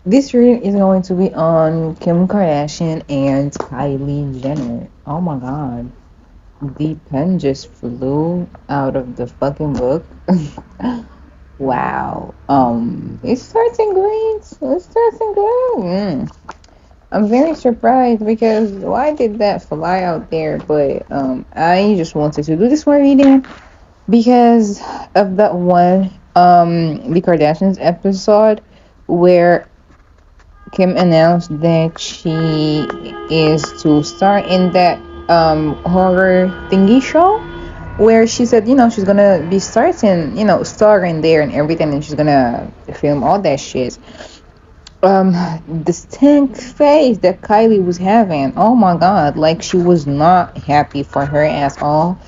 This reading is going to be on Kim Kardashian and Kylie Jenner. Oh my god. The pen just flew out of the fucking book. Wow. It starts in green. It starts in green. I'm very surprised because why did that fly out there? But I just wanted to do this one reading because of that one the Kardashians episode where Kim announced that she is to star in that horror thingy show where she said, she's gonna be starting, starring there and everything, and she's gonna film all that shit. The stink face that Kylie was having, oh my god, like she was not happy for her at all.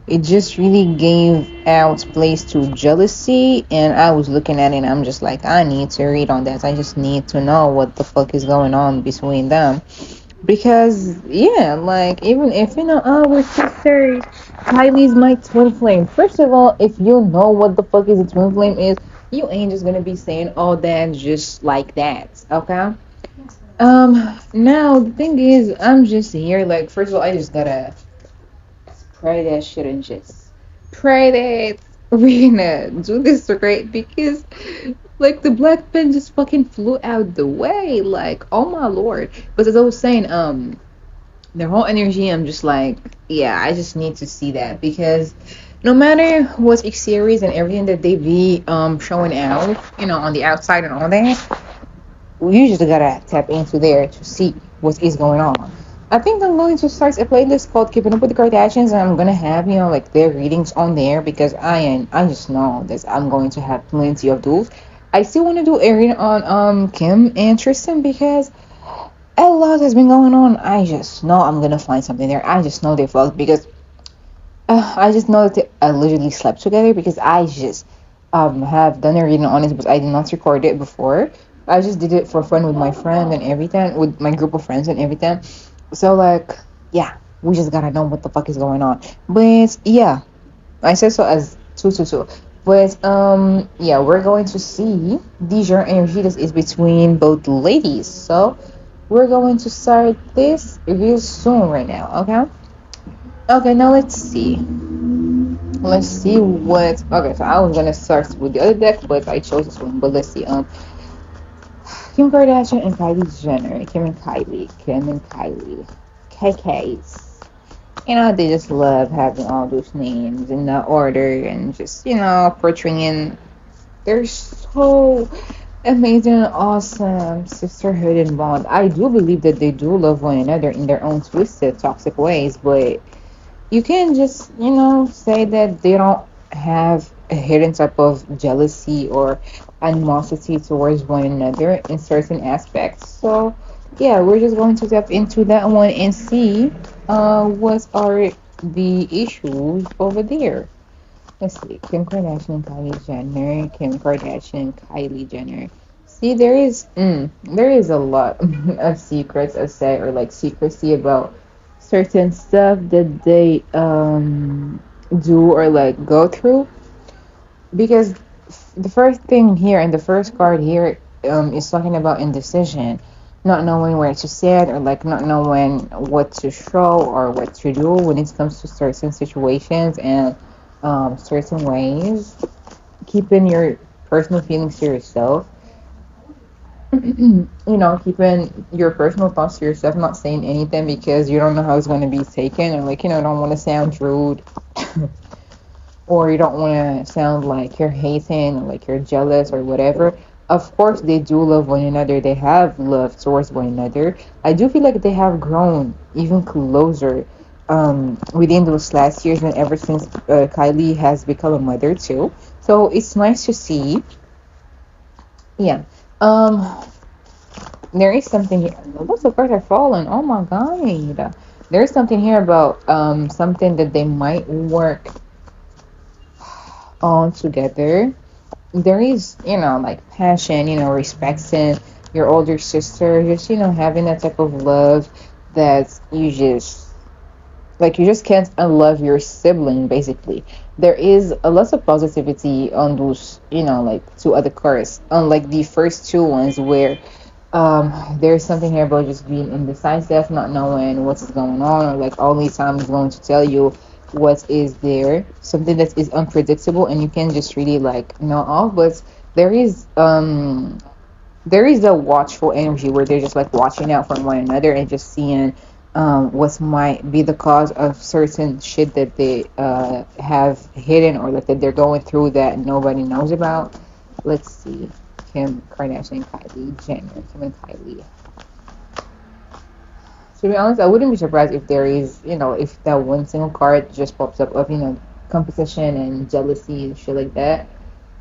It just really gave out place to jealousy, and I was looking at it and I'm just like, I need to read on that. I just need to know what the fuck is going on between them. Because yeah, like even if oh, we're sisters, Kylie's my twin flame. First of all, if you know what the fuck is a twin flame is, you ain't just gonna be saying all that just like that, okay? Now the thing is, I'm just here. Like, first of all, I just gotta pray that shit and just pray that we're gonna do this right because like the black pen just fucking flew out the way. Like, oh my lord. But as I was saying, their whole energy, I'm just like, yeah, I just need to see that because no matter what series and everything that they be showing out, on the outside and all that, you just gotta tap into there to see what is going on. I think I'm going to start a playlist called Keeping Up with the Kardashians, and I'm gonna have like their readings on there because I just know that I'm going to have plenty of those. I still want to do a reading on Kim and Tristan because a lot has been going on. I just know I'm gonna find something there. I just know they fucked because I just know that they allegedly slept together because I just have done a reading on it, but I did not record it before. I just did it for fun with my friend and everything, with my group of friends and everything. So like, yeah, we just gotta know what the fuck is going on. But yeah, I said so as two. But yeah, we're going to see the genre energy that is between both ladies. So we're going to start this real soon right now. Okay. Okay. Now let's see. Let's see what. Okay, so I was gonna start with the other deck, but I chose this one. But let's see. Kim Kardashian and Kylie Jenner. Kim and Kylie. KKs. They just love having all those names in the order and just, portraying. They're so amazing and awesome sisterhood and bond. I do believe that they do love one another in their own twisted, toxic ways, but you can just, say that they don't have a hidden type of jealousy or animosity towards one another in certain aspects. So, yeah, we're just going to tap into that one and see what are the issues over there. Let's see. Kim Kardashian, Kylie Jenner, Kim Kardashian, Kylie Jenner. See, there is a lot of secrets, I say, or like secrecy about certain stuff that they do or like go through because the first thing here and the first card here is talking about indecision, not knowing where to sit or like not knowing what to show or what to do when it comes to certain situations and certain ways, keeping your personal feelings to yourself. Keeping your personal thoughts to yourself, not saying anything because you don't know how it's going to be taken, or like, don't want to sound rude, or you don't want to sound like you're hating, or like you're jealous, or whatever. Of course, they do love one another. They have love towards one another. I do feel like they have grown even closer within those last years and ever since Kylie has become a mother too. So it's nice to see. Yeah. Um, there is something here. Those of cards are falling. Oh my god. There's something here about something that they might work on together. There is, like passion, respecting your older sister, just, having that type of love that you just can't unlove your sibling, basically. There is a lot of positivity on those, like two other cards, unlike the first two ones where There's something here about just being indecisive, not knowing what's going on, or like only time is going to tell you what is there. Something that is unpredictable and you can just really like know of. But there is um there is a watchful energy where they're just like watching out for one another and just seeing what might be the cause of certain shit that they have hidden or like that they're going through that nobody knows about. Let's see. Kim Kardashian, Kylie Jenner, Kim and Kylie. To be honest, I wouldn't be surprised if there is, if that one single card just pops up of, competition and jealousy and shit like that.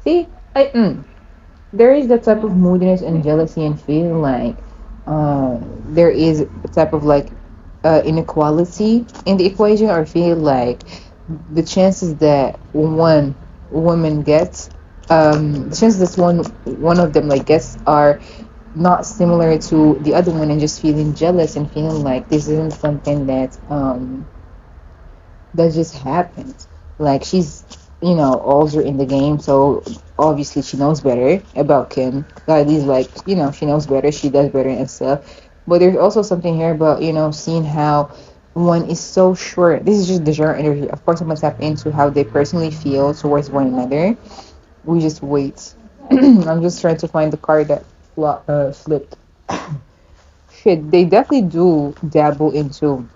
See, there is that type of moodiness and jealousy and feeling like there is a type of like inequality in the equation, or feel like the chances that one woman gets, the chances that one of them like gets are not similar to the other one, and just feeling jealous and feeling like this isn't something that just happened. Like she's, older in the game, so obviously she knows better about Kim. At least, like, she knows better, she does better and stuff. But there's also something here about, seeing how one is so sure. This is just the genre energy. Of course, I'm gonna tap into how they personally feel towards one another. We just wait. I'm just trying to find the card that flipped. Shit, they definitely do dabble into,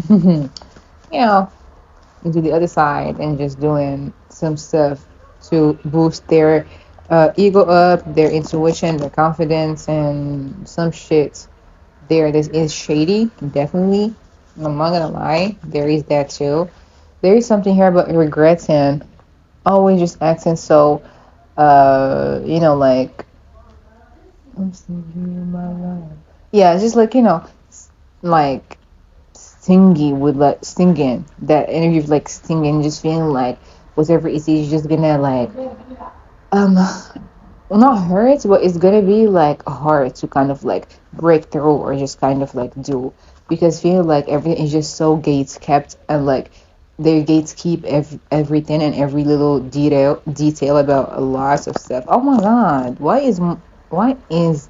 you know, into the other side and just doing some stuff to boost their ego up, their intuition, their confidence, and some shit there that is shady, definitely. I'm not gonna lie, there is that too. There is something here about regrets and always just acting so, like, I'm singing my life. Yeah, it's just like, like stingy with like stinging that energy of like stinging, just feeling like whatever it is you're just gonna like um well, not hurt, but it's gonna be like hard to kind of like break through or just kind of like do, because feel like everything is just so gates kept, and like their gates keep everything and every little detail about a lot of stuff. Oh my god, why is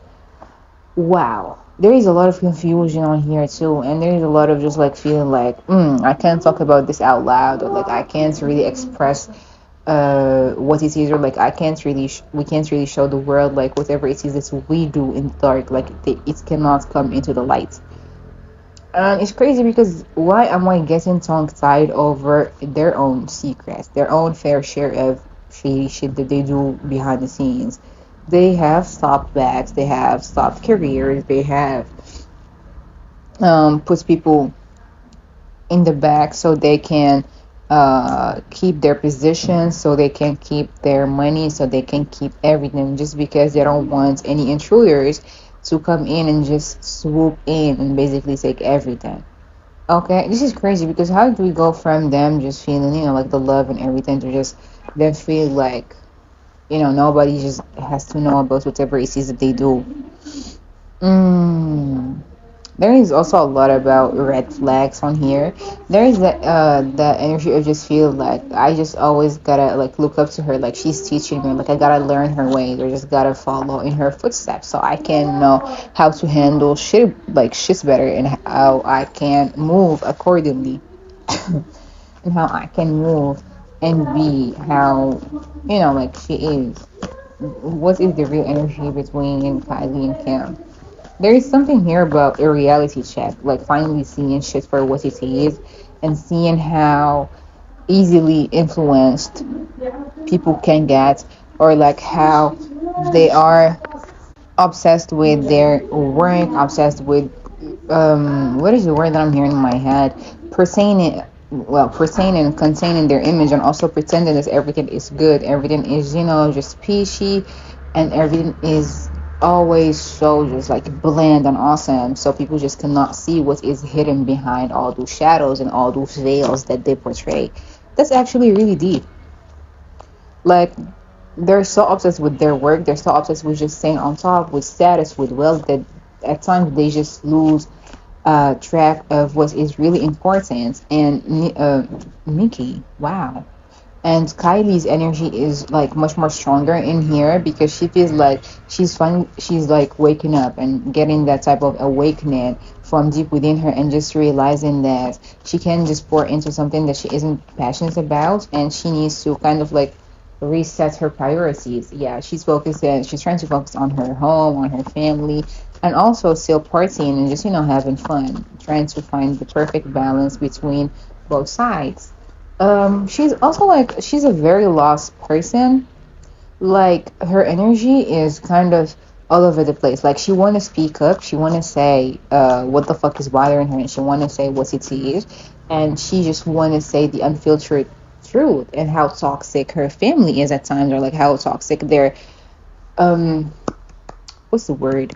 wow, there is a lot of confusion on here too, and there is a lot of just like feeling like, I can't talk about this out loud, or like I can't really express what it is, or like we can't really show the world like whatever it is that we do in the dark, like it cannot come into the light. It's crazy because why am I getting tongue tied over their own secrets, their own fair share of shady shit that they do behind the scenes? They have stopped backs, they have stopped careers, they have put people in the back so they can keep their positions, so they can keep their money, so they can keep everything, just because they don't want any intruders to come in and just swoop in and basically take everything. Okay, this is crazy because how do we go from them just feeling, like the love and everything, to just then feel like, nobody just has to know about whatever it is that they do. Mm. There is also a lot about red flags on here. There is that energy of just feel like I just always gotta like look up to her, like she's teaching me, like I gotta learn her ways or just gotta follow in her footsteps so I can know how to handle shit, like shit's better, and how I can move accordingly. And how I can move and be how, like she is. What is the real energy between Kylie and Kim? There is something here about a reality check, like finally seeing shit for what it is, and seeing how easily influenced people can get, or like how they are obsessed with their work, obsessed with what is the word that I'm hearing in my head? Pertaining, well, pertaining, containing their image, and also pretending that everything is good, everything is, just peachy, and everything is always so just like bland and awesome. So people just cannot see what is hidden behind all those shadows and all those veils that they portray. That's actually really deep. Like, they're so obsessed with their work, they're so obsessed with just staying on top, with status, with wealth, that at times they just lose track of what is really important. And Mickey, wow. And Kylie's energy is like much more stronger in here because she feels like she's like waking up and getting that type of awakening from deep within her, and just realizing that she can just pour into something that she isn't passionate about, and she needs to kind of like reset her priorities. Yeah, she's trying to focus on her home, on her family, and also still partying and just, having fun, trying to find the perfect balance between both sides. She's also like, she's a very lost person. Like, her energy is kind of all over the place. Like, she want to speak up, she want to say what the fuck is bothering her, and she want to say what it is, and she just want to say the unfiltered truth, and how toxic her family is at times, or like how toxic their um what's the word,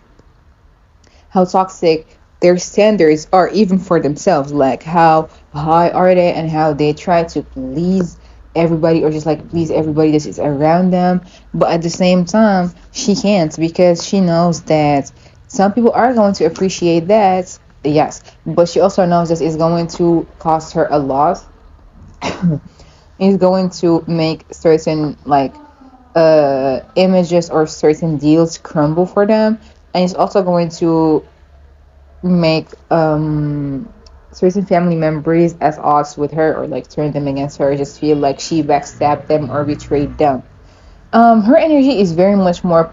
how toxic their standards are even for themselves, like how high are they, and how they try to please everybody, or just like please everybody that is around them. But at the same time, she can't, because she knows that some people are going to appreciate that, yes, but she also knows that it's going to cost her a lot. It's going to make certain like images or certain deals crumble for them, and it's also going to make certain family members as odds with her, or like turn them against her, just feel like she backstabbed them or betrayed them. Her energy is very much more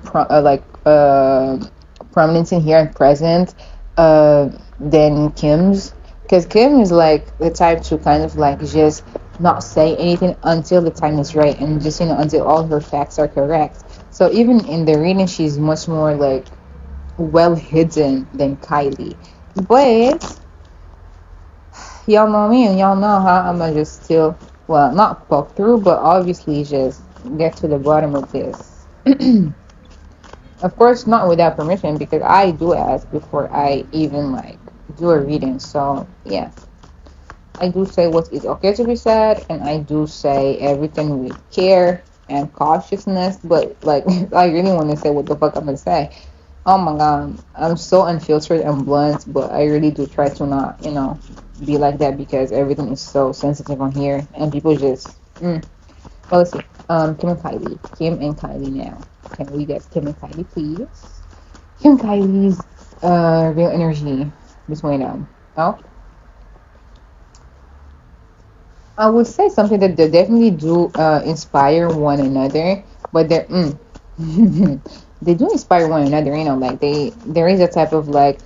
prominent in here and present than Kim's, because Kim is like the type to kind of like just not say anything until the time is right, and just, until all her facts are correct. So even in the reading, she's much more like well hidden than Kylie. But y'all know me, and y'all know how I'm gonna just still, well, not poke through, but obviously just get to the bottom of this. Of course, not without permission, because I do ask before I even like do a reading. So yeah, I do say what is okay to be said, and I do say everything with care and cautiousness. But like, I really want to say what the fuck I'm gonna say. Oh my god, I'm so unfiltered and blunt, but I really do try to not, be like that, because everything is so sensitive on here, and people just. Well, let's see. Kim and Kylie. Kim and Kylie now. Can we get Kim and Kylie, please? Kim and Kylie's real energy between them. Oh, I would say something that they definitely do inspire one another, but they're they do inspire one another. Like there is a type of like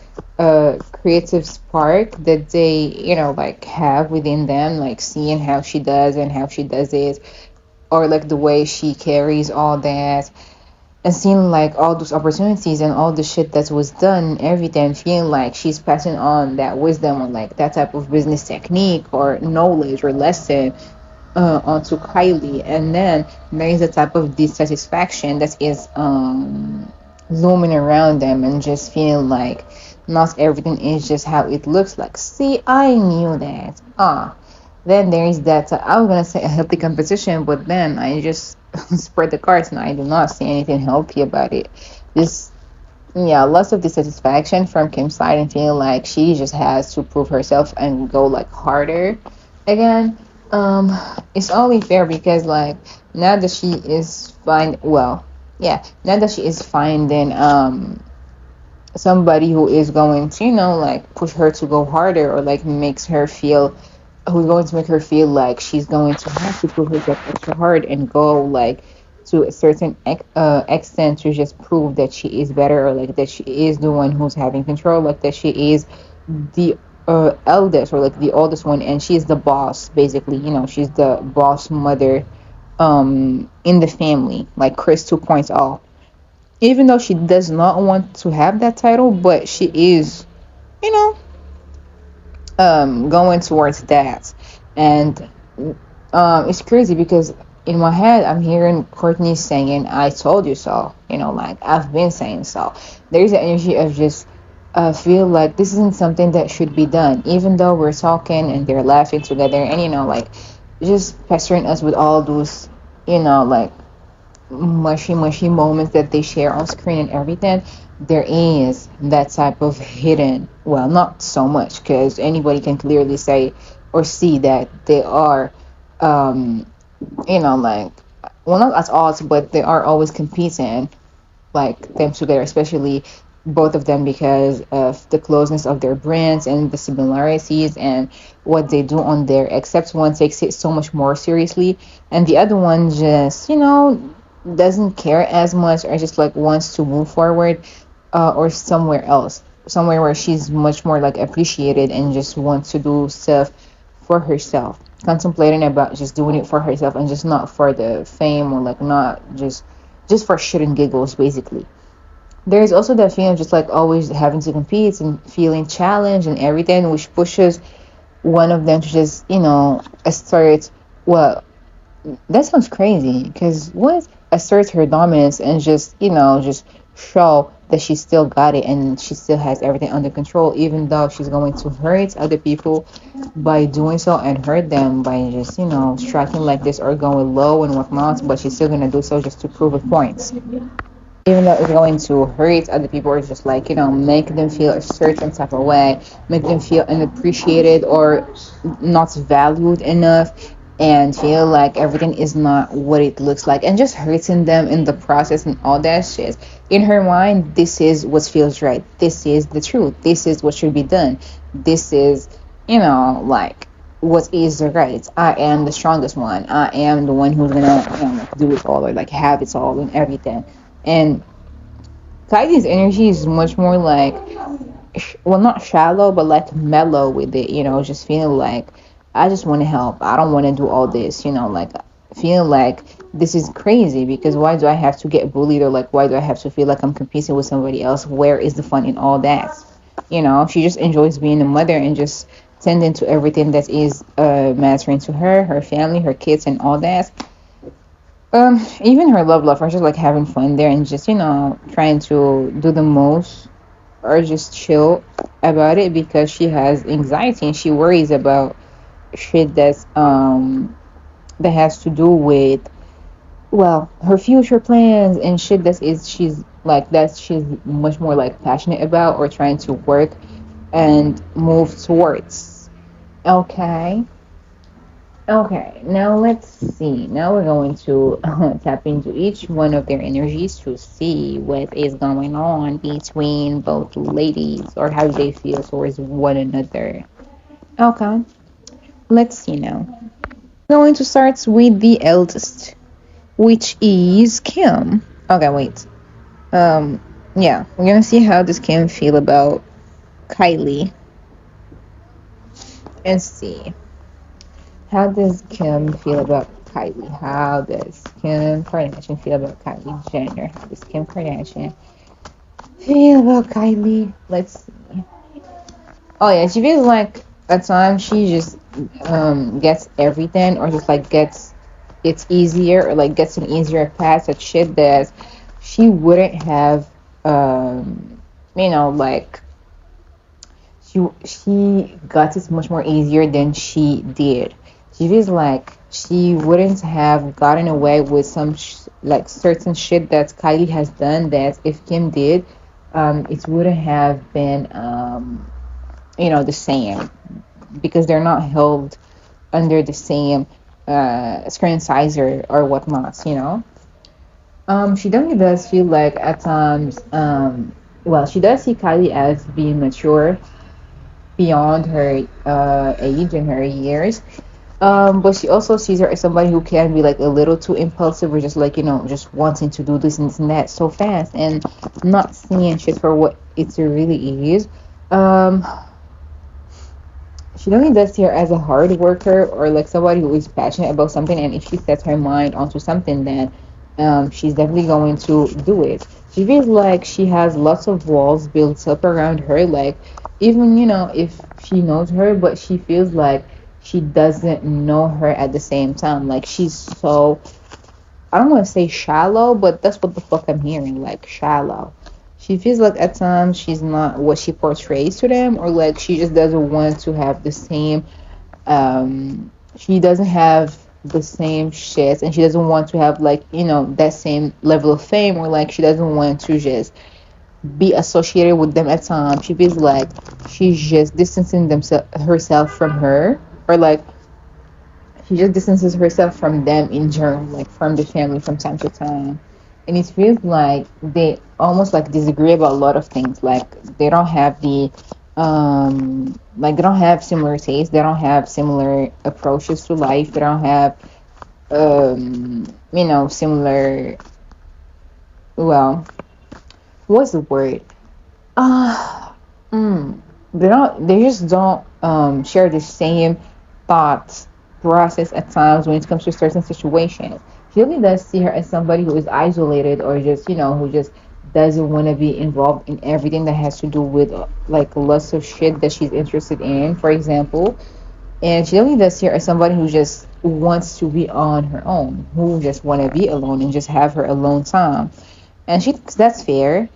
creative spark that they, like have within them, like seeing how she does and how she does it, or like the way she carries all that, and seeing like all those opportunities and all the shit that was done, everything, feeling like she's passing on that wisdom, or like that type of business technique or knowledge or lesson onto Kylie. And then there is a type of dissatisfaction that is looming around them, and just feeling like not everything is just how it looks like. See, I knew that. Then there is that, I was gonna say a healthy competition, but then I just spread the cards, and I do not see anything healthy about it. This, yeah, lots of dissatisfaction from Kim's side, and feeling like she just has to prove herself and go like harder again. Um, it's only fair because like now that she is fine, well, yeah, now that she is finding somebody who is going to, like push her to go harder, or like makes her feel, who's going to make her feel like she's going to have to prove herself extra hard, and go like to a certain extent to just prove that she is better, or like that she is the one who's having control, like that she is the eldest, or like the oldest one, and she's the boss, basically. She's the boss mother in the family, like Chris 2.0. Even though she does not want to have that title, but she is, you know going towards that. And it's crazy because in my head I'm hearing Courtney saying, I told you so, like I've been saying so. There's an energy of just feel like this isn't something that should be done, even though we're talking and they're laughing together, and like just pestering us with all those, like mushy moments that they share on screen and everything. There is that type of hidden, well, not so much, because anybody can clearly say or see that they are like, well, not at odds, but they are always competing, like them together, especially both of them because of the closeness of their brands and the similarities and what they do on there. Except one takes it so much more seriously, and the other one just, doesn't care as much or just like wants to move forward, or somewhere else, somewhere where she's much more like appreciated and just wants to do stuff for herself, contemplating about just doing it for herself and just not for the fame or like not just for shit and giggles basically. There's also that feeling of just like always having to compete and feeling challenged and everything, which pushes one of them to just, assert, well, that sounds crazy because what asserts her dominance and just, just show that she still got it and she still has everything under control, even though she's going to hurt other people by doing so and hurt them by just, striking like this or going low and whatnot, but she's still gonna do so just to prove a point, even though it's going to hurt other people or just like, make them feel a certain type of way, make them feel unappreciated or not valued enough, and feel like everything is not what it looks like, and just hurting them in the process and all that shit. In her mind, this is what feels right, this is the truth, this is what should be done, this is, like, what is right. I am the strongest one, I am the one who's gonna, like, do it all or like have it all and everything. And Kylie's energy is much more like, well, not shallow, but like mellow with it, just feeling like, I just want to help. I don't want to do all this, like, feeling like this is crazy because why do I have to get bullied or like, why do I have to feel like I'm competing with somebody else? Where is the fun in all that? She just enjoys being a mother and just tending to everything that is mattering to her, her family, her kids, and all that. Even her love life, or just like having fun there and just, trying to do the most or just chill about it because she has anxiety and she worries about shit that has to do with, well, her future plans and shit she's much more like passionate about or trying to work and move towards. Okay. Okay, now let's see. Now we're going to tap into each one of their energies to see what is going on between both ladies or how they feel towards one another. Okay, let's see now. Going to start with the eldest, which is Kim. Okay, wait. Um, yeah, we're gonna see how does Kim feel about Kylie and see. How does Kim feel about Kylie? How does Kim Kardashian feel about Kylie Jenner? How does Kim Kardashian feel about Kylie? Let's see. Oh yeah, she feels like at times she just gets everything or just like gets it's easier or like gets an easier pass at shit that she wouldn't have like she got it much more easier than she did. She feels like she wouldn't have gotten away with some like certain shit that Kylie has done that if Kim did, it wouldn't have been the same because they're not held under the same screen size or whatnot. She definitely does feel like at times, well, she does see Kylie as being mature beyond her age and her years. But she also sees her as somebody who can be like a little too impulsive or just like, just wanting to do this and that so fast and not seeing shit for what it really is. Um, she definitely does see her as a hard worker or like somebody who is passionate about something, and if she sets her mind onto something, then she's definitely going to do it. She feels like she has lots of walls built up around her, like even if she knows her, but she feels like she doesn't know her at the same time. Like she's so, I don't want to say shallow, but that's what the fuck I'm hearing, like shallow. She feels like at times she's not what she portrays to them, or like she just doesn't want to have the same. She doesn't have the same shit, and she doesn't want to have like that same level of fame, or like she doesn't want to just be associated with them at times. She feels like she's just distancing herself from her, or like She just distances herself from them in general, like from the family from time to time. And it feels like they almost like disagree about a lot of things. Like they don't have the like they don't have similar tastes, they don't have similar approaches to life, they don't have similar, well, what's the word? Uh, mm, they just don't share the same thought process at times when it comes to certain situations. She really does see her as somebody who is isolated or just, who just doesn't want to be involved in everything that has to do with like lots of shit that she's interested in, for example. And she really does see her as somebody who just wants to be on her own, who just want to be alone and just have her alone time. And she thinks that's fair,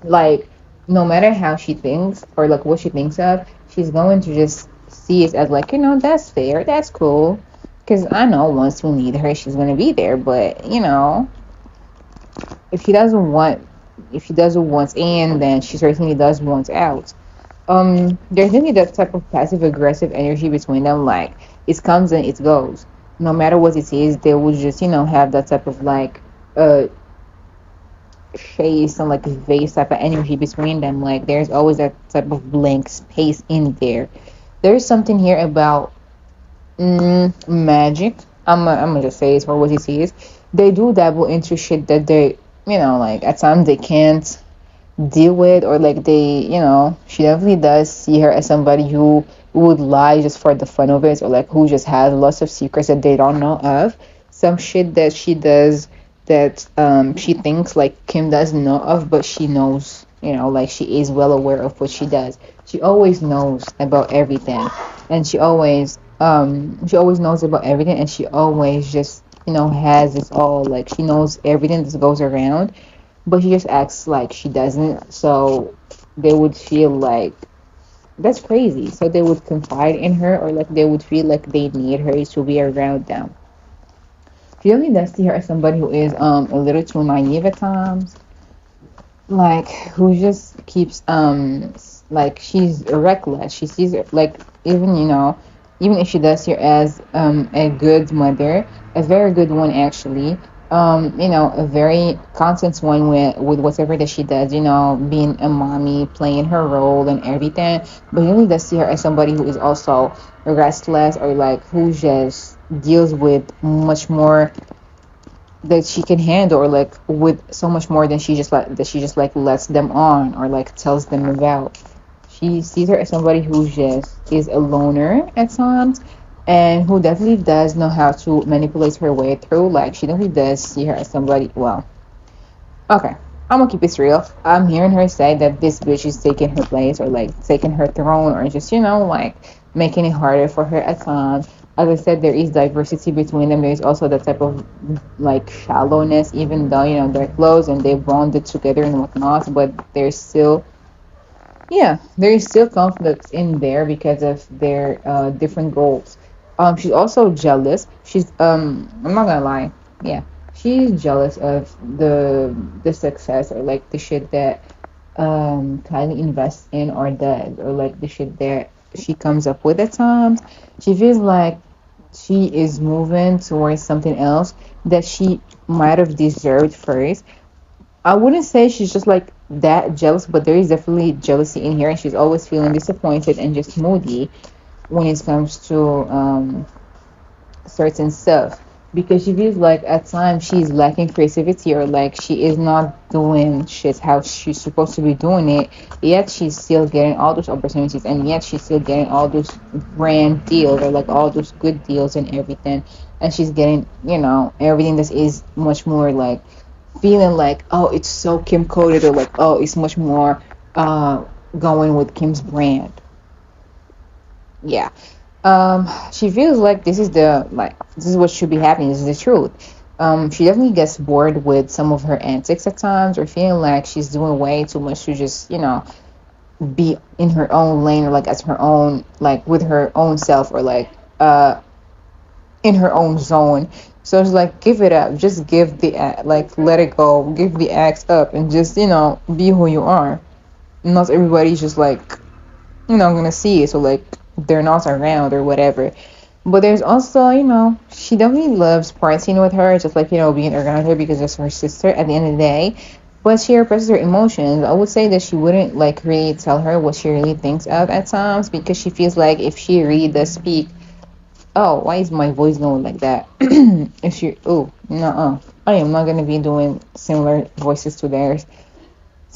like no matter how she thinks or like what she thinks of, she's going to just see it as like, that's fair, that's cool. Because I know once we need her, she's going to be there. But, if she doesn't want, if she doesn't want in, then she certainly does want out. There's really that type of passive aggressive energy between them. Like it comes and it goes. No matter what it is, they will just, have that type of like, chase and like vase type of energy between them. Like there's always that type of blank space in there. There's something here about magic. I'm gonna just say it for what it is. They do dabble into shit that they, like at times they can't deal with, or like they, she definitely does see her as somebody who would lie just for the fun of it, or like who just has lots of secrets that they don't know of. Some shit that she does that she thinks like Kim doesn't know of, but she knows, like she is well aware of what she does. She always knows about everything, and she always knows about everything, and she always just, has this all, like she knows everything that goes around, but she just acts like she doesn't. So they would feel like that's crazy. So they would confide in her, or like they would feel like they need her to be around them. She really does see her as somebody who is a little too naive at times, like who just keeps like she's reckless. She sees it like, even even if she does see her as a good mother, a very good one actually, a very constant one with whatever that she does, being a mommy, playing her role and everything. But you really does see her as somebody who is also restless, or like who just deals with much more that she can handle, or like with so much more than she just like lets them on, or like tells them about. She sees her as somebody who just is a loner at times, and who definitely does know how to manipulate her way through. Like she definitely does see her as somebody, well, okay, I'm gonna keep this real. I'm hearing her say that this bitch is taking her place, or like taking her throne, or just, like making it harder for her at times. As I said, there is diversity between them. There's also that type of like shallowness, even though, they're close and they bonded together and whatnot, but there's still, yeah, there is still conflict in there because of their different goals. She's also jealous. I'm not gonna lie, yeah, she's jealous of the success, or like the shit that Kylie invests in or does, or like the shit that she comes up with at times. She feels like she is moving towards something else that she might have deserved first. I wouldn't say she's just like that jealous, but there is definitely jealousy in here, and she's always feeling disappointed and just moody when it comes to certain stuff, because she feels like at times she's lacking creativity, or like she is not doing shit how she's supposed to be doing it, yet she's still getting all those opportunities, and yet she's still getting all those brand deals, or like all those good deals and everything, and she's getting, everything that is much more like feeling like, oh, it's so Kim coded, or like, oh, it's much more going with Kim's brand. Yeah. She feels like this is what should be happening. This is the truth. She definitely gets bored with some of her antics at times, or feeling like she's doing way too much to just, be in her own lane, or like as her own, like with her own self, or like in her own zone. So it's like, give it up, just give like let it go, give the axe up, and just, be who you are. Not everybody's just like, gonna see it, so like they're not around or whatever. But there's also, she definitely loves partying with her, just like, being around her because it's her sister at the end of the day. But she represses her emotions. I would say that she wouldn't like really tell her what she really thinks of at times because she feels like if she really does speak, oh, why is my voice going like that? If she, oh, no, I am not gonna be doing similar voices to theirs.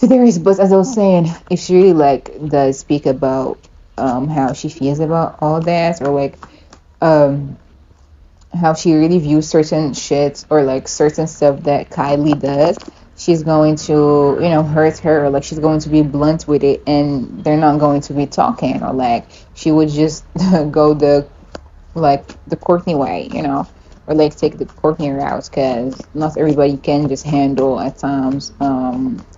But as I was saying, if she really like does speak about how she feels about all that, or like um how she really views certain shit or like certain stuff that Kylie does, she's going to, hurt her, or like she's going to be blunt with it, and they're not going to be talking, or like she would just go the Courtney way, or like take the Courtney route, because not everybody can just handle at times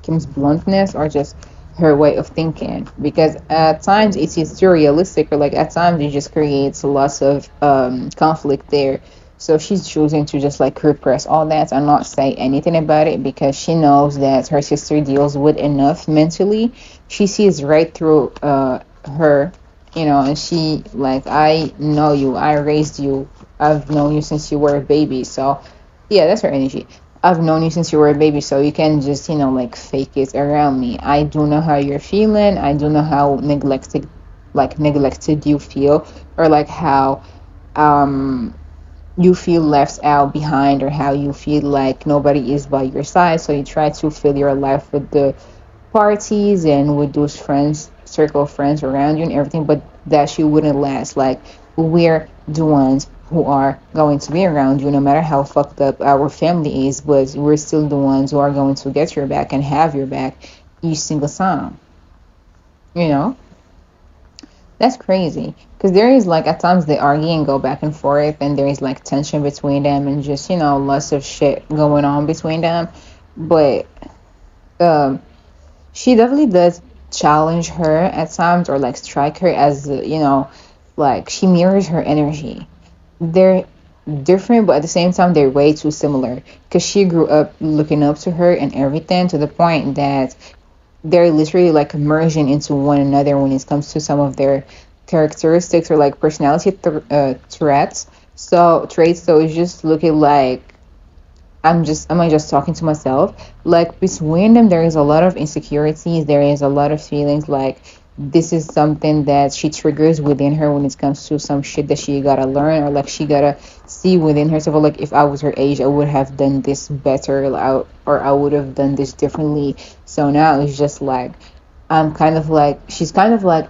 Kim's bluntness or just her way of thinking, because at times it is too realistic, or like at times it just creates lots of conflict there. So she's choosing to just like repress all that and not say anything about it because she knows that her sister deals with enough mentally. She sees right through her, and she like, I know you, I raised you, I've known you since you were a baby. So yeah, that's her energy. I've known you since you were a baby, so you can just, like fake it around me. I do know how you're feeling. I do know how neglected you feel, or like how um you feel left out behind, or how you feel like nobody is by your side. So you try to fill your life with the parties and with those friends, circle of friends around you and everything, but that shit wouldn't last. Like, we're the ones who are going to be around you no matter how fucked up our family is, but we're still the ones who are going to get your back and have your back each single time. You know? That's crazy. Because there is like at times they argue and go back and forth, and there is like tension between them, and just, lots of shit going on between them. But um she definitely does challenge her at times, or like strike her as, like she mirrors her energy. They're different, but at the same time they're way too similar, because she grew up looking up to her and everything, to the point that they're literally like merging into one another when it comes to some of their characteristics, or like personality threats. So traits. So it's just looking like, am I just talking to myself? Like between them, there is a lot of insecurities. There is a lot of feelings like this is something that she triggers within her when it comes to some shit that she gotta learn, or like she gotta see within herself. Or like, if I was her age, I would have done this better, or I would have done this differently. So now it's just like, she's kind of like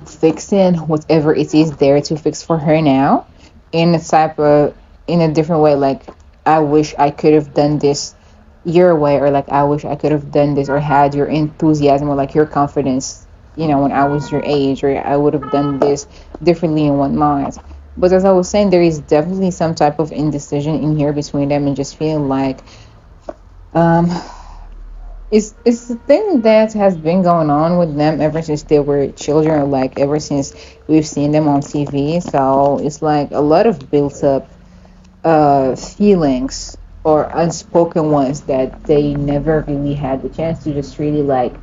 fixing whatever it is there to fix for her now, in a type of, in a different way. Like, I wish I could have done this your way, or like I wish I could have done this, or had your enthusiasm, or like your confidence, when I was your age, or I would have done this differently and whatnot. But as I was saying, there is definitely some type of indecision in here between them, and just feeling like um it's the thing that has been going on with them ever since they were children, or like ever since we've seen them on TV. So it's like a lot of built up feelings, or unspoken ones, that they never really had the chance to just really like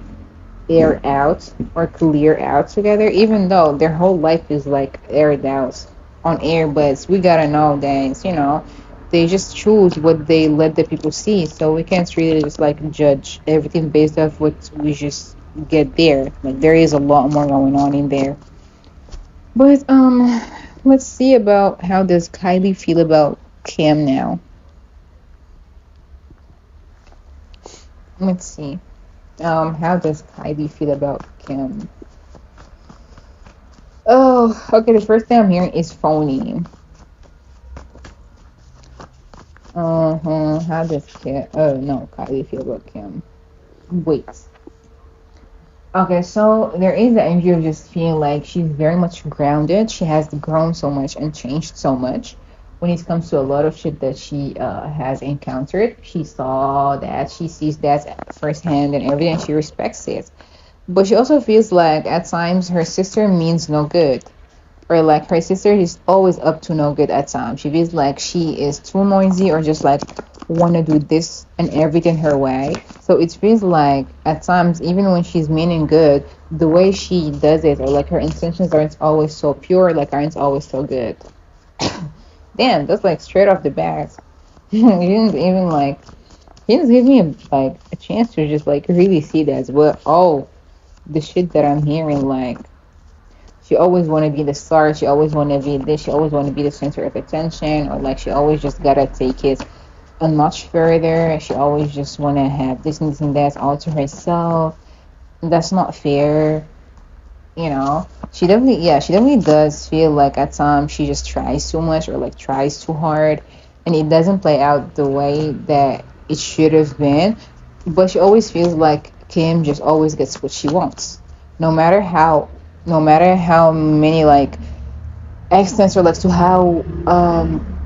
air out or clear out together, even though their whole life is like aired out on air. But we gotta know that, they just choose what they let the people see. So we can't really just like judge everything based off what we just get there. Like, there is a lot more going on in there. But let's see about how does Kylie feel about Cam now. Let's see. How does Kylie feel about Kim? Oh, okay. The first thing I'm hearing is phony. How does Kim? Oh no, Kylie feel about Kim? Wait. Okay, so there is the energy of just feeling like she's very much grounded. She has grown so much and changed so much when it comes to a lot of shit that she has encountered. She saw that, she sees that firsthand and everything. She respects it. But she also feels like at times her sister means no good, or like her sister is always up to no good at times. She feels like she is too noisy, or just like want to do this and everything her way. So it feels like at times, even when she's meaning good, the way she does it, or like her intentions aren't always so pure, like aren't always so good. Damn, that's like straight off the bat. He didn't even like. He didn't give me like a chance to just like really see that. But oh, the shit that I'm hearing, like she always want to be the star. She always want to be this. She always want to be the center of attention, or like she always just gotta take it a notch further. She always just want to have this and that all to herself. That's not fair. She definitely does feel like at times she just tries too much or like tries too hard, and it doesn't play out the way that it should have been. But she always feels like Kim just always gets what she wants, no matter how no matter how many like extents or like to how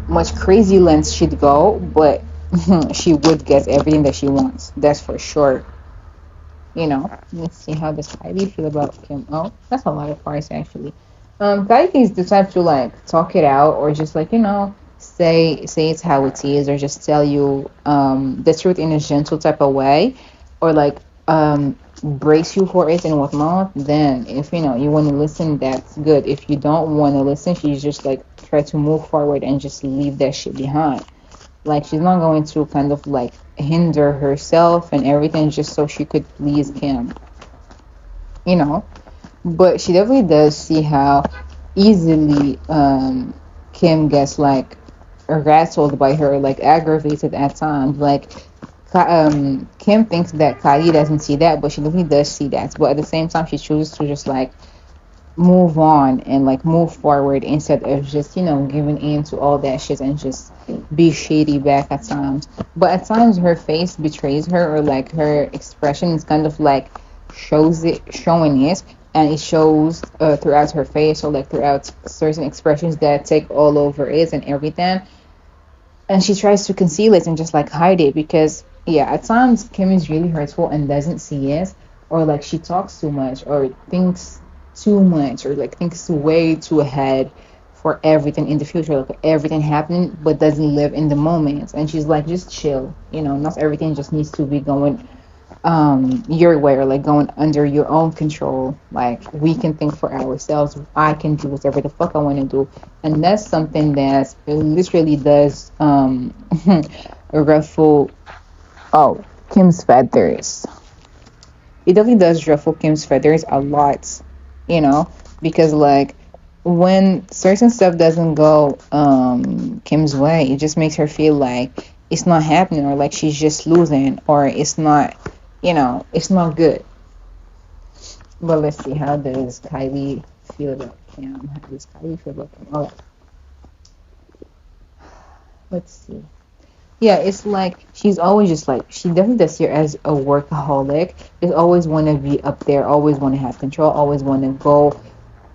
much crazy lengths she'd go, but she would get everything that she wants, that's for sure. Let's see how does Kylie feel about Kim. Oh, that's a lot of parts actually. Kylie is the type to like talk it out or just like say it's how it is or just tell you the truth in a gentle type of way or like brace you for it and whatnot. Then if you want to listen, that's good. If you don't want to listen, she's just like try to move forward and just leave that shit behind. Like she's not going to kind of like hinder herself and everything just so she could please Kim, you know. But she definitely does see how easily Kim gets like rattled by her, like aggravated at times. Like Kim thinks that Kylie doesn't see that, but she definitely does see that. But at the same time, she chooses to just like move on and like move forward instead of just giving in to all that shit and just be shady back at times. But at times her face betrays her or like her expression is kind of like showing it, and it shows throughout her face or like throughout certain expressions that take all over it and everything, and she tries to conceal it and just like hide it because yeah, at times Kim is really hurtful and doesn't see it, or like she talks too much or thinks too much or like thinks way too ahead for everything in the future, like everything happening, but doesn't live in the moment. And she's like, just chill, not everything just needs to be going your way or like going under your own control. Like we can think for ourselves. I can do whatever the fuck I want to do, and that's something that literally does ruffle Kim's feathers. It definitely does ruffle Kim's feathers a lot, you know, because like when certain stuff doesn't go Kim's way, it just makes her feel like it's not happening or like she's just losing or it's not good. But let's see, how does Kylie feel about Kim? How does Kylie feel about Kim? Oh, let's see. Yeah, it's like she's always just like she definitely does here as a workaholic. Is always want to be up there, always want to have control, always want to go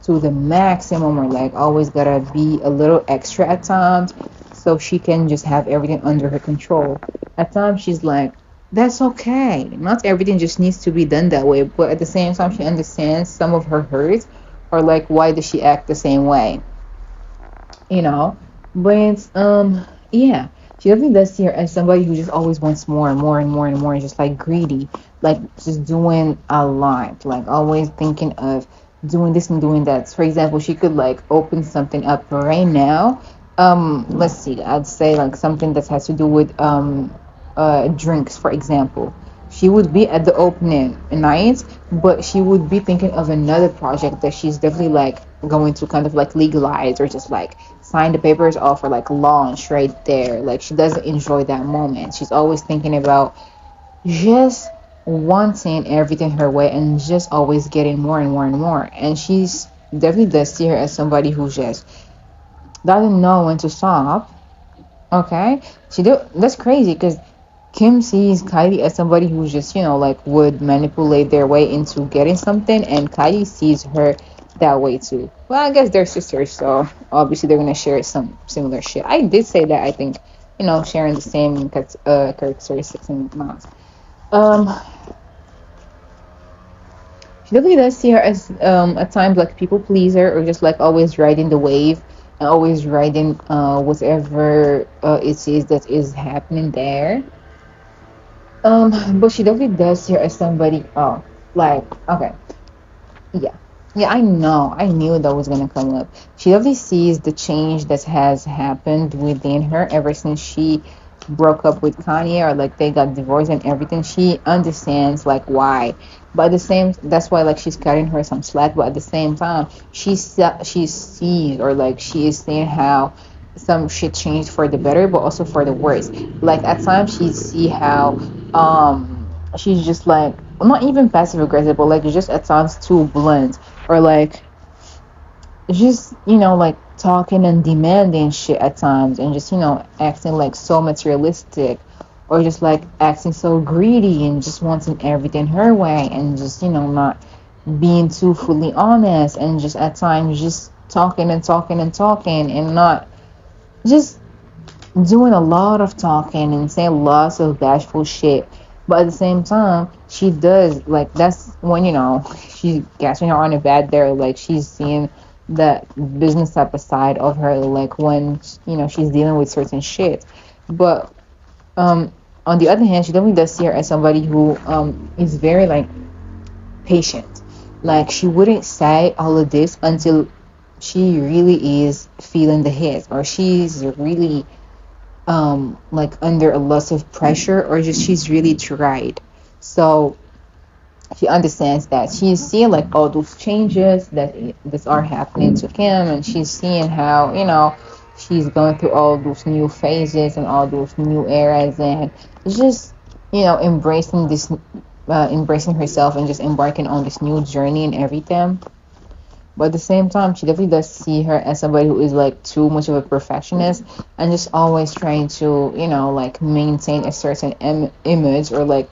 to the maximum, or like always gotta be a little extra at times, so she can just have everything under her control. At times she's like, that's okay. Not everything just needs to be done that way, but at the same time she understands some of her hurts, or like why does she act the same way, you know. But yeah, she definitely does see her as somebody who just always wants more and more and more and more, just like greedy, like just doing a lot, like always thinking of doing this and doing that. For example, she could like open something up right now. Let's see, I'd say like something that has to do with drinks, for example. She would be at the opening night, but she would be thinking of another project that she's definitely like going to kind of like legalize or just like sign the papers off or like launch right there. Like she doesn't enjoy that moment. She's always thinking about just wanting everything her way and just always getting more and more and more. And she's definitely does see her as somebody who just doesn't know when to stop. Okay, she do. That's crazy because Kim sees Kylie as somebody who just, like would manipulate their way into getting something, and Kylie sees her that way too. Well, I guess they're sisters, so obviously they're gonna share some similar shit. I did say that I think, sharing the same characteristics and whatnot. Um, she definitely does see her as at times like people pleaser or just like always riding the wave and always riding whatever it is that is happening there. But she definitely does see her as somebody. Oh, like okay, yeah. Yeah, I know. I knew that was gonna come up. She obviously sees the change that has happened within her ever since she broke up with Kanye, or like they got divorced and everything. She understands like why. But at the same, that's why like she's cutting her some slack. But at the same time, she sees, or like she is seeing how some shit changed for the better, but also for the worse. Like at times she see how she's just like not even passive aggressive, but like just at times too blunt, or like just like talking and demanding shit at times, and just acting like so materialistic, or just like acting so greedy and just wanting everything her way, and just not being too fully honest, and just at times just talking and talking and talking, and not just doing a lot of talking and saying lots of bashful shit. But at the same time, she does like that's when she catching her on a bad there. Like she's seeing the business type of side of her, like when she's dealing with certain shit. But on the other hand, she definitely does see her as somebody who is very like patient. Like she wouldn't say all of this until she really is feeling the hit, or she's really like under a lot of pressure, or just she's really tried. So she understands that she's seeing like all those changes that are happening to Kim, and she's seeing how she's going through all those new phases and all those new eras, and just embracing this embracing herself and just embarking on this new journey and everything. But at the same time, she definitely does see her as somebody who is like too much of a perfectionist, and just always trying to, like maintain a certain image, or like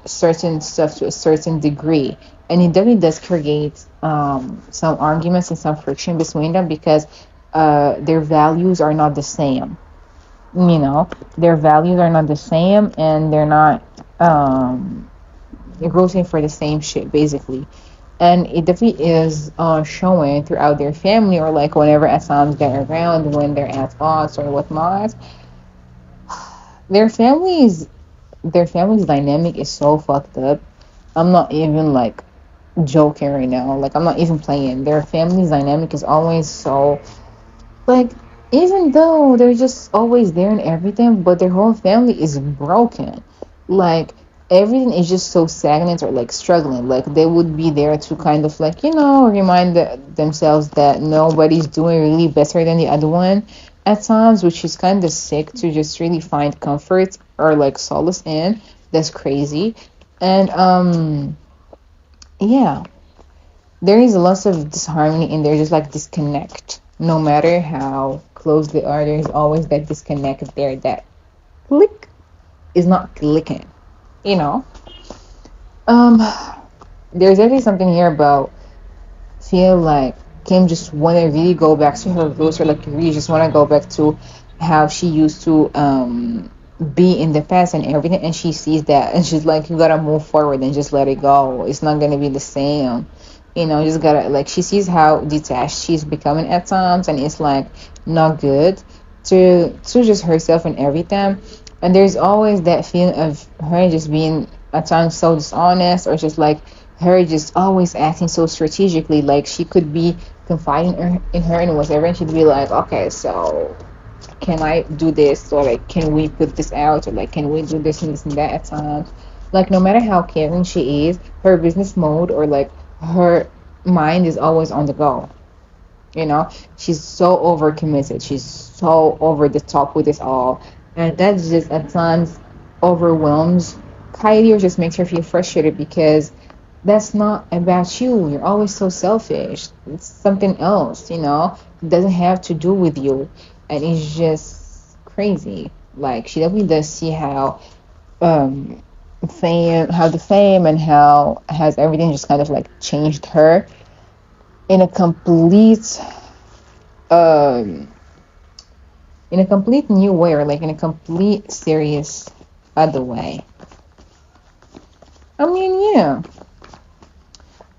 certain stuff to a certain degree. And it definitely does create some arguments and some friction between them, because their values are not the same. Their values are not the same, and they're not rooting for the same shit, basically. And it definitely is showing throughout their family, or like whenever Assams get around, when they're at odds or whatnot. Their families, their family's dynamic is so fucked up. I'm not even like joking right now. Like I'm not even playing. Their family's dynamic is always so like, even though they're just always there and everything, but their whole family is broken. Like, everything is just so stagnant, or like struggling. Like, they would be there to kind of like, remind themselves that nobody's doing really better than the other one at times, which is kind of sick to just really find comfort or like solace in. That's crazy. And, yeah, there is lots of disharmony in there, just like disconnect. No matter how close they are, there's always that disconnect there. That click is not clicking, you know. Um, there's actually something here about feel like Kim just want to really go back to her roots, or like really just want to go back to how she used to be in the past and everything, and she sees that, and she's like, you gotta move forward and just let it go. It's not gonna be the same. You just gotta like, she sees how detached she's becoming at times, and it's like not good to just herself and everything. And there's always that feeling of her just being at times so dishonest, or just like her just always acting so strategically. Like she could be confiding in her and whatever, and she'd be like, okay, so can I do this, or like can we put this out, or like can we do this and this and that at times. Like no matter how caring she is, her business mode, or like her mind is always on the go. She's so overcommitted, she's so over the top with this all, and that just at times overwhelms Kylie, or just makes her feel frustrated, because that's not about you. You're always so selfish. It's something else, It doesn't have to do with you. And it's just crazy. Like she definitely does see how um the fame and how has everything just kind of like changed her in a um complete new way, or like in a complete serious other way. I mean, yeah.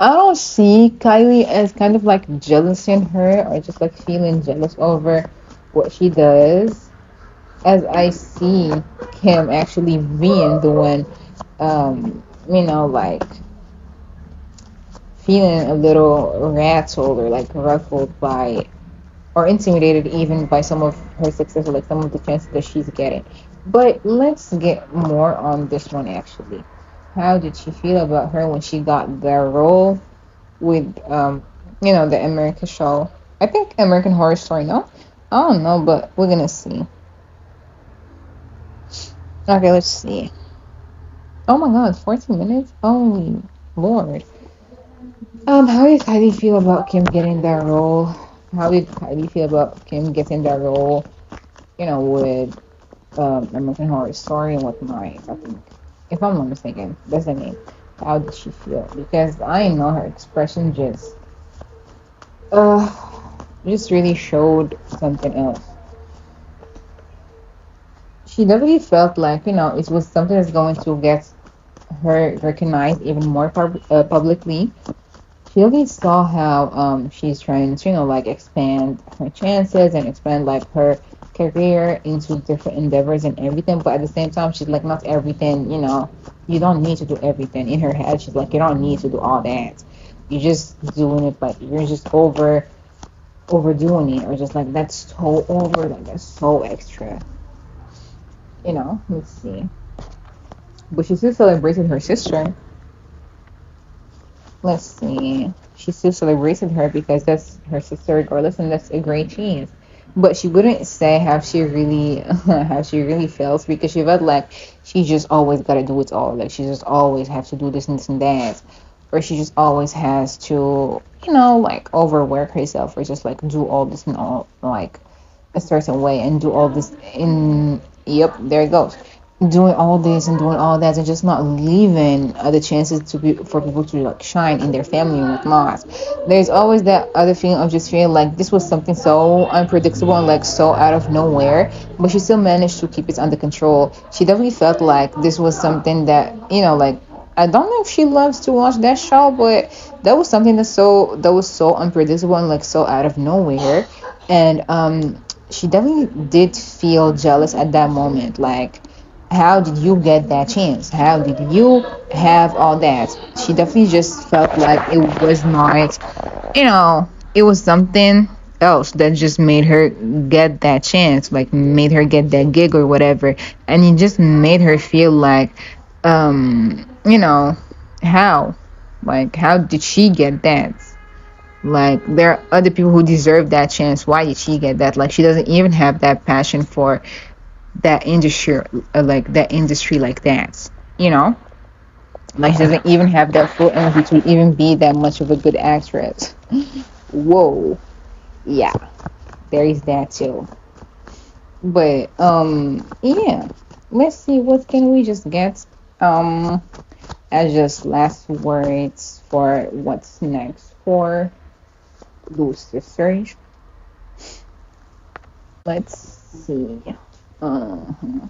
I don't see Kylie as kind of like jealous in her, or just like feeling jealous over what she does, as I see Kim actually being the one, like feeling a little rattled or like ruffled by or intimidated even by some of her success or like some of the chances that she's getting. But let's get more on this one actually. How did she feel about her when she got the role with the American show? I think American Horror Story. No, I don't know, but we're gonna see. Okay, let's see. Oh my God, 14 minutes. Holy Lord. How did Kylie feel about Kim getting that role? How did Kylie feel about Kim getting that role? With American Horror Story and whatnot. I think, if I'm not mistaken, that's the name. How did she feel? Because I know her expression uh, just really showed something else. She definitely felt like it was something that's going to get her recognized even more publicly. She really saw how she's trying to like expand her chances and expand like her career into different endeavors and everything, but at the same time she's like not everything, you don't need to do everything. In her head she's like, you don't need to do all that, you're just doing it, like you're just overdoing it, or just like that's so over, like that's so extra. Let's see. But she still celebrated her sister. Let's see. She still celebrated her because that's her sister regardless, and that's a great chance. But she wouldn't say how she really how she really feels, because she felt like she just always gotta do it all. Like she just always has to do this and that. Or she just always has to, like overwork herself, or just like do all this and all like a certain way, and do all this in, yep, there it goes, doing all this and doing all that, and just not leaving other chances to be for people to like shine in their family and whatnot. There's always that other feeling of just feeling like this was something so unpredictable and like so out of nowhere, but she still managed to keep it under control. She definitely felt like this was something that, like, I don't know if she loves to watch that show, but that was something that was so unpredictable and like so out of nowhere. And she definitely did feel jealous at that moment. Like, how did you get that chance? How did you have all that? She definitely just felt like it was not, it was something else that just made her get that chance, like made her get that gig or whatever. And it just made her feel like, how? Like, how did she get that? Like, there are other people who deserve that chance. Why did she get that? Like, she doesn't even have that passion for that industry, like that industry like that. You know, like she doesn't even have that full energy to even be that much of a good actress. Whoa, yeah, there is that too. But yeah. Let's see, what can we just get as just last words for what's next for those sisters. Let's see. Uh-huh.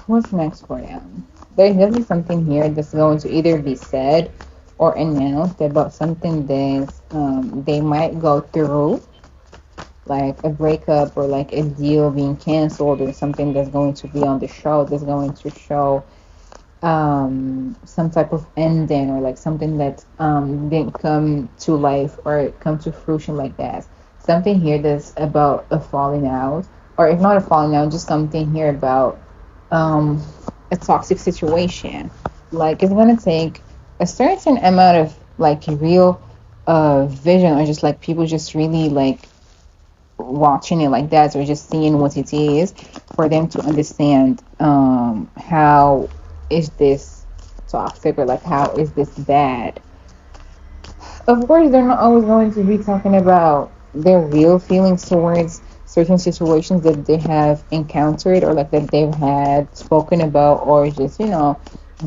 What's next for them? There's definitely something here that's going to either be said or announced about something that they might go through, like a breakup or like a deal being canceled, or something that's going to be on the show that's going to show some type of ending, or like something that didn't come to life or come to fruition like that. Something here that's about a falling out, or if not a falling out, just something here about um, a toxic situation. Like, it's gonna take a certain amount of like real vision, or just like people just really like watching it like that, or just seeing what it is, for them to understand how is this toxic, or like how is this bad. Of course, they're not always going to be talking about their real feelings towards certain situations that they have encountered, or like that they've had spoken about, or just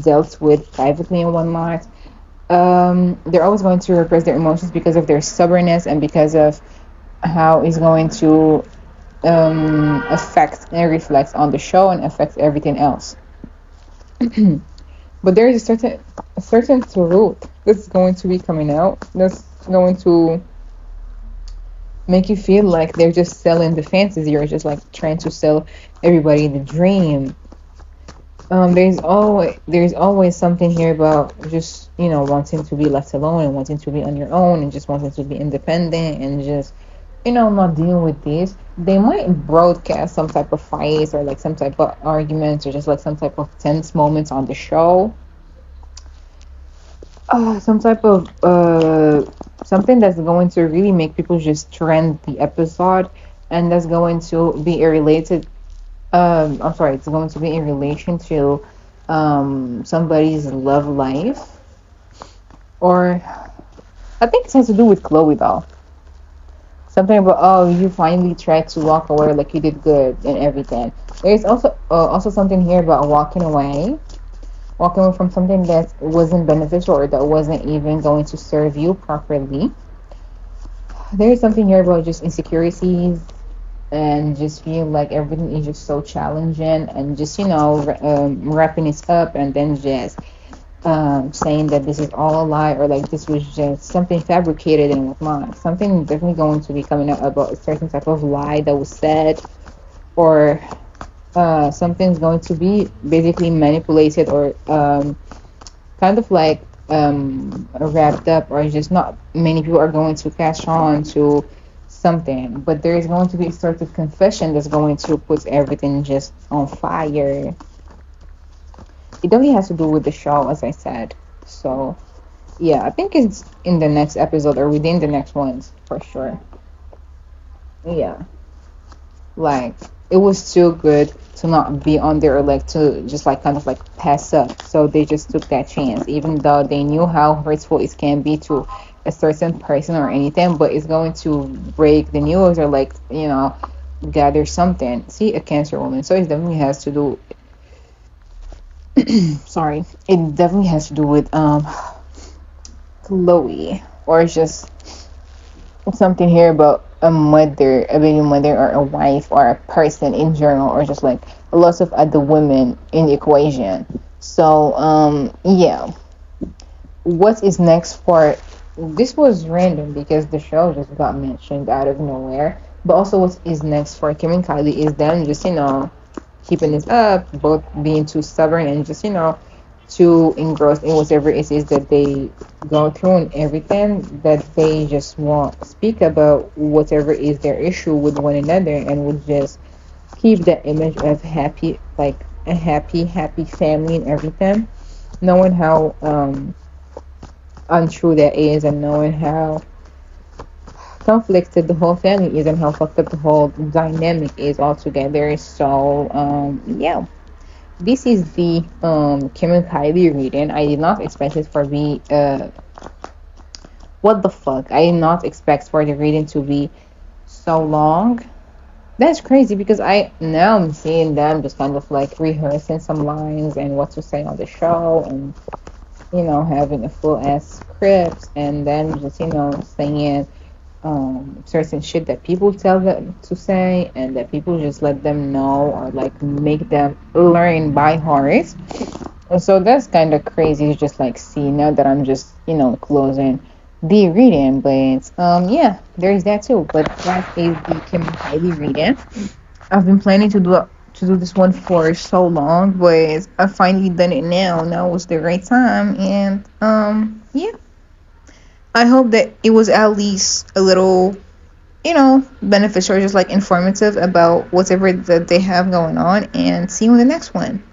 dealt with privately and whatnot. They're always going to repress their emotions because of their stubbornness, and because of how it's going to affect and reflect on the show and affect everything else. But there is a certain truth that's going to be coming out, that's going to make you feel like they're just selling the fantasy, or just like trying to sell everybody the dream. there's always something here about just wanting to be left alone and wanting to be on your own and just wanting to be independent and just not dealing with this. They might broadcast some type of fights or like some type of arguments or just like some type of tense moments on the show. Some type of something that's going to really make people just trend the episode, and that's going to be a related. I'm sorry, it's going to be in relation to somebody's love life, or I think it has to do with Chloe though. Something about, oh, you finally tried to walk away, like you did good and everything. There's also something here about walking away from something that wasn't beneficial or that wasn't even going to serve you properly. There's something here about just insecurities and just feel like everything is just so challenging and just wrapping it up and then just saying that this is all a lie or like this was just something fabricated and whatnot. Something definitely going to be coming up about a certain type of lie that was said, or something's going to be basically manipulated or kind of like wrapped up, or just not many people are going to catch on to something, but there is going to be a sort of confession that's going to put everything just on fire. It definitely has to do with the show, as I said. So yeah, I think it's in the next episode or within the next ones for sure. Yeah, like it was too good to not be on there, or like to just like kind of like pass up. So they just took that chance, even though they knew how hurtful it can be to a certain person or anything, but it's going to break the news or like gather something. See, a cancer woman. So it definitely has to do. Sorry, it definitely has to do with Chloe, or just something here about a mother, a baby mother, or a wife, or a person in general, or just like lots of other women in the equation. So, yeah. What is next for this was random because the show just got mentioned out of nowhere. But also, what is next for Kim and Kylie is them just keeping this up, both being too stubborn and just too engrossed in whatever it is that they go through and everything, that they just won't speak about whatever is their issue with one another, and would just keep that image of happy, like a happy family and everything, knowing how untrue that is, and knowing how conflicted the whole family is and how fucked up the whole dynamic is altogether. So yeah, this is the Kim and Kylie reading. I did not expect it for me. What the fuck? I did not expect for the reading to be so long. That's crazy because I now I'm seeing them just kind of like rehearsing some lines and what to say on the show, and having a full ass script, and then just saying certain shit that people tell them to say, and that people just let them know or like make them learn by heart. And so that's kind of crazy to just like see now that I'm just closing the reading. But yeah, there's that too. But that is the Kim and Kylie reading. I've been planning to do this one for so long, but I finally done it now. Now was the right time, and yeah. I hope that it was at least a little, beneficial, just like informative about whatever that they have going on. And see you in the next one.